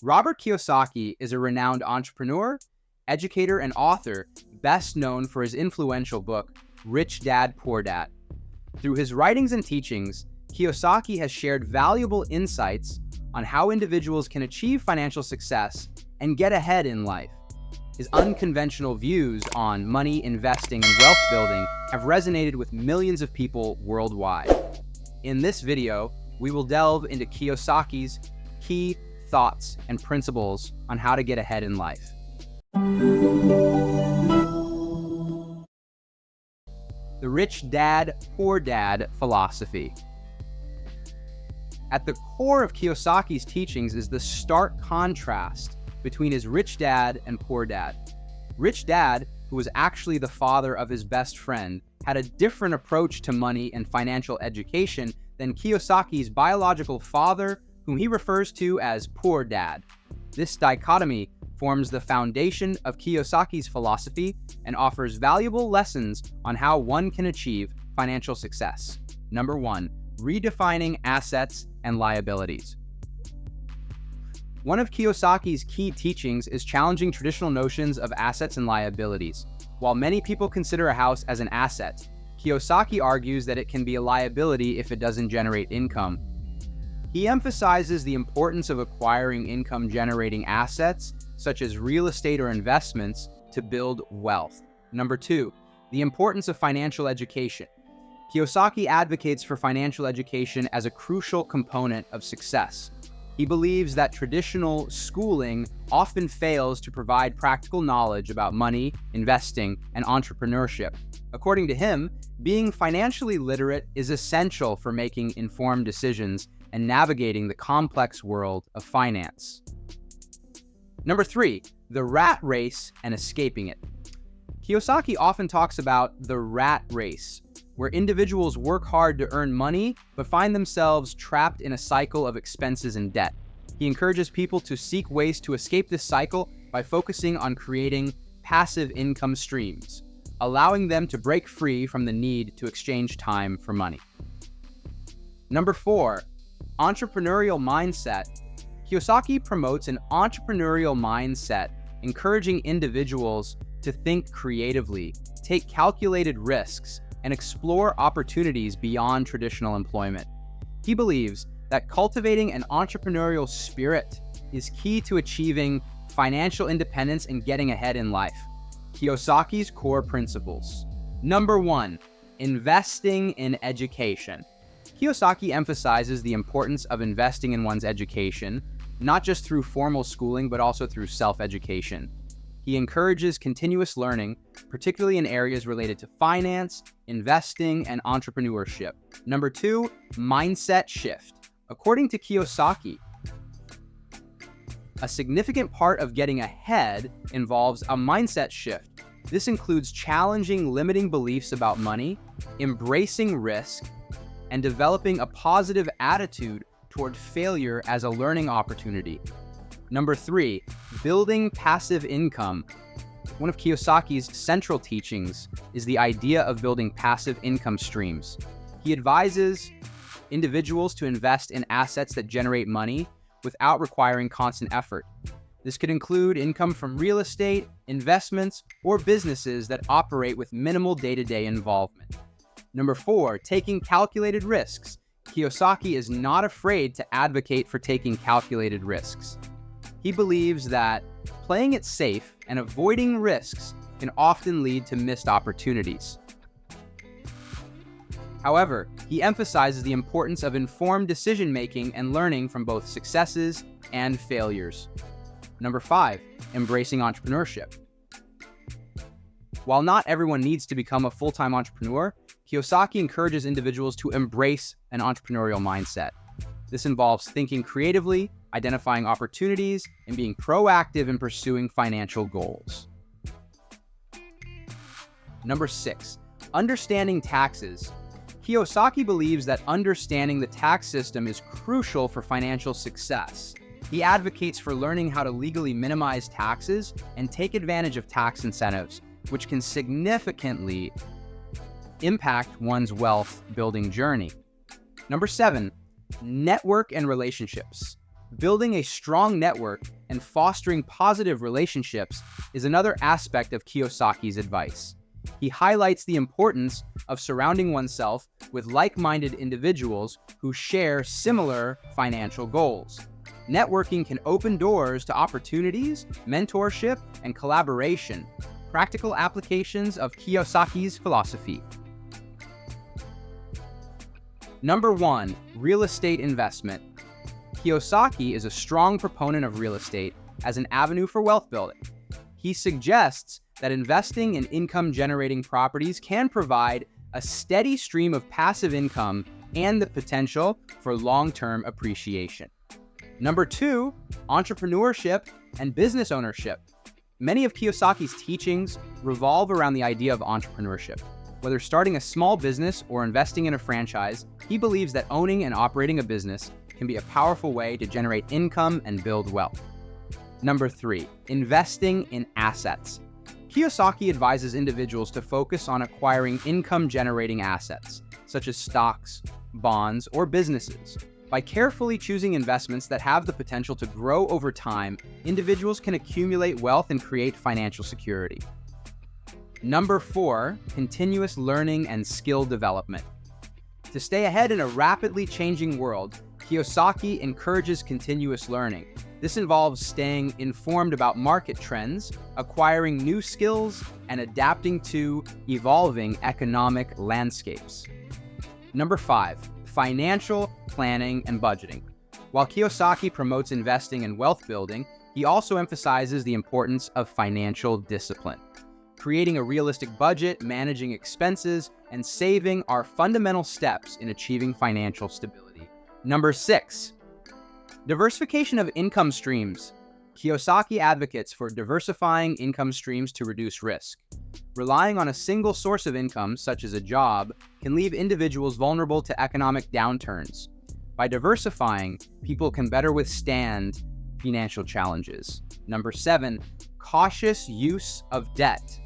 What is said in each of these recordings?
Robert Kiyosaki is a renowned entrepreneur, educator, and author, best known for his influential book, Rich Dad, Poor Dad. Through his writings and teachings, Kiyosaki has shared valuable insights on how individuals can achieve financial success and get ahead in life. His unconventional views on money, investing, and wealth building have resonated with millions of people worldwide. In this video, we will delve into Kiyosaki's key thoughts and principles on how to get ahead in life. The Rich Dad, Poor Dad philosophy. At the core of Kiyosaki's teachings is the stark contrast between his rich dad and poor dad. Rich Dad, who was actually the father of his best friend, had a different approach to money and financial education than Kiyosaki's biological father, whom he refers to as Poor Dad. This dichotomy forms the foundation of Kiyosaki's philosophy and offers valuable lessons on how one can achieve financial success. Number 1, redefining assets and liabilities. One of Kiyosaki's key teachings is challenging traditional notions of assets and liabilities. While many people consider a house as an asset, Kiyosaki argues that it can be a liability if it doesn't generate income. He emphasizes the importance of acquiring income-generating assets, such as real estate or investments, to build wealth. Number 2, the importance of financial education. Kiyosaki advocates for financial education as a crucial component of success. He believes that traditional schooling often fails to provide practical knowledge about money, investing, and entrepreneurship. According to him, being financially literate is essential for making informed decisions and navigating the complex world of finance. Number 3, the rat race and escaping it. Kiyosaki often talks about the rat race, where individuals work hard to earn money but find themselves trapped in a cycle of expenses and debt. He encourages people to seek ways to escape this cycle by focusing on creating passive income streams, allowing them to break free from the need to exchange time for money. Number 4, entrepreneurial mindset. Kiyosaki promotes an entrepreneurial mindset, encouraging individuals to think creatively, take calculated risks, and explore opportunities beyond traditional employment. He believes that cultivating an entrepreneurial spirit is key to achieving financial independence and getting ahead in life. Kiyosaki's core principles. Number 1, investing in education. Kiyosaki emphasizes the importance of investing in one's education, not just through formal schooling, but also through self-education. He encourages continuous learning, particularly in areas related to finance, investing, and entrepreneurship. Number 2, mindset shift. According to Kiyosaki, a significant part of getting ahead involves a mindset shift. This includes challenging limiting beliefs about money, embracing risk, and developing a positive attitude toward failure as a learning opportunity. Number 3, building passive income. One of Kiyosaki's central teachings is the idea of building passive income streams. He advises individuals to invest in assets that generate money without requiring constant effort. This could include income from real estate, investments, or businesses that operate with minimal day-to-day involvement. Number 4, taking calculated risks. Kiyosaki is not afraid to advocate for taking calculated risks. He believes that playing it safe and avoiding risks can often lead to missed opportunities. However, he emphasizes the importance of informed decision-making and learning from both successes and failures. Number 5, embracing entrepreneurship. While not everyone needs to become a full-time entrepreneur, Kiyosaki encourages individuals to embrace an entrepreneurial mindset. This involves thinking creatively, identifying opportunities, and being proactive in pursuing financial goals. Number 6, understanding taxes. Kiyosaki believes that understanding the tax system is crucial for financial success. He advocates for learning how to legally minimize taxes and take advantage of tax incentives, which can significantly impact one's wealth building journey. Number 7, network and relationships. Building a strong network and fostering positive relationships is another aspect of Kiyosaki's advice. He highlights the importance of surrounding oneself with like-minded individuals who share similar financial goals. Networking can open doors to opportunities, mentorship, and collaboration, practical applications of Kiyosaki's philosophy. Number 1, real estate investment. Kiyosaki is a strong proponent of real estate as an avenue for wealth building. He suggests that investing in income-generating properties can provide a steady stream of passive income and the potential for long-term appreciation. Number 2, entrepreneurship and business ownership. Many of Kiyosaki's teachings revolve around the idea of entrepreneurship. Whether starting a small business or investing in a franchise, he believes that owning and operating a business can be a powerful way to generate income and build wealth. Number 3, investing in assets. Kiyosaki advises individuals to focus on acquiring income-generating assets, such as stocks, bonds, or businesses. By carefully choosing investments that have the potential to grow over time, individuals can accumulate wealth and create financial security. Number 4, continuous learning and skill development. To stay ahead in a rapidly changing world, Kiyosaki encourages continuous learning. This involves staying informed about market trends, acquiring new skills, and adapting to evolving economic landscapes. Number 5, financial planning and budgeting. While Kiyosaki promotes investing and wealth building, he also emphasizes the importance of financial discipline. Creating a realistic budget, managing expenses, and saving are fundamental steps in achieving financial stability. Number 6, diversification of income streams. Kiyosaki advocates for diversifying income streams to reduce risk. Relying on a single source of income, such as a job, can leave individuals vulnerable to economic downturns. By diversifying, people can better withstand financial challenges. Number 7, cautious use of debt.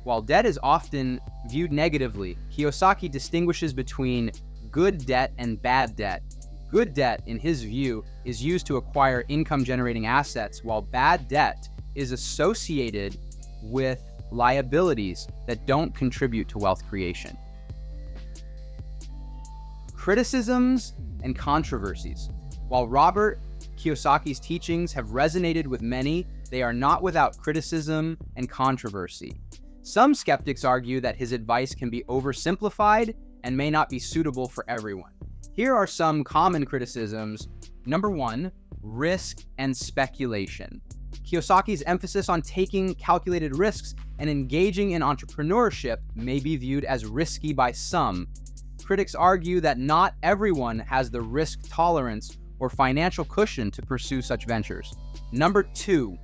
While debt is often viewed negatively, Kiyosaki distinguishes between good debt and bad debt. Good debt, in his view, is used to acquire income-generating assets, while bad debt is associated with liabilities that don't contribute to wealth creation. Criticisms and controversies. While Robert Kiyosaki's teachings have resonated with many, they are not without criticism and controversy. Some skeptics argue that his advice can be oversimplified and may not be suitable for everyone. Here are some common criticisms. Number 1, risk and speculation. Kiyosaki's emphasis on taking calculated risks and engaging in entrepreneurship may be viewed as risky by some. Critics argue that not everyone has the risk tolerance or financial cushion to pursue such ventures. Number 2,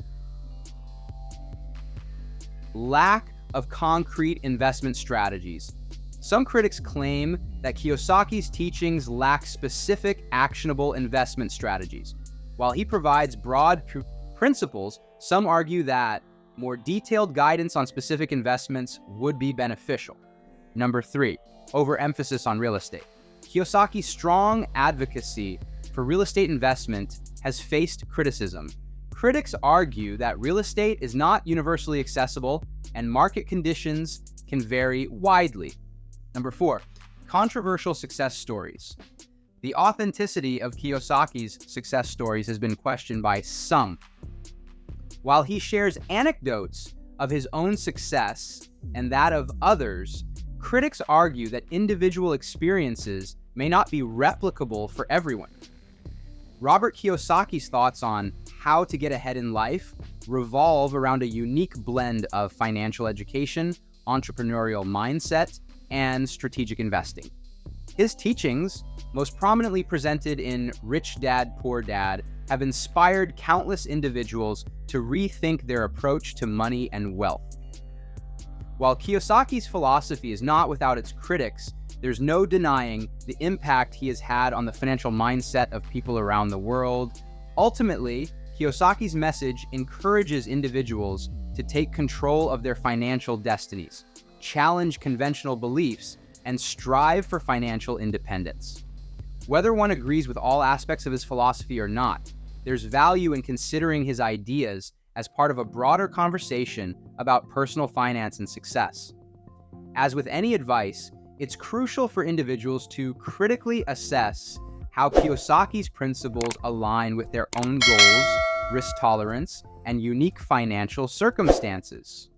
lack of concrete investment strategies. Some critics claim that Kiyosaki's teachings lack specific, actionable investment strategies. While he provides broad principles, some argue that more detailed guidance on specific investments would be beneficial. Number 3, overemphasis on real estate. Kiyosaki's strong advocacy for real estate investment has faced criticism. Critics argue that real estate is not universally accessible and market conditions can vary widely. Number 4, controversial success stories. The authenticity of Kiyosaki's success stories has been questioned by some. While he shares anecdotes of his own success and that of others, critics argue that individual experiences may not be replicable for everyone. Robert Kiyosaki's thoughts on how to get ahead in life revolve around a unique blend of financial education, entrepreneurial mindset, and strategic investing. His teachings, most prominently presented in Rich Dad, Poor Dad, have inspired countless individuals to rethink their approach to money and wealth. While Kiyosaki's philosophy is not without its critics, there's no denying the impact he has had on the financial mindset of people around the world. Ultimately, Kiyosaki's message encourages individuals to take control of their financial destinies, challenge conventional beliefs, and strive for financial independence. Whether one agrees with all aspects of his philosophy or not, there's value in considering his ideas as part of a broader conversation about personal finance and success. As with any advice, it's crucial for individuals to critically assess how Kiyosaki's principles align with their own goals, risk tolerance, and unique financial circumstances.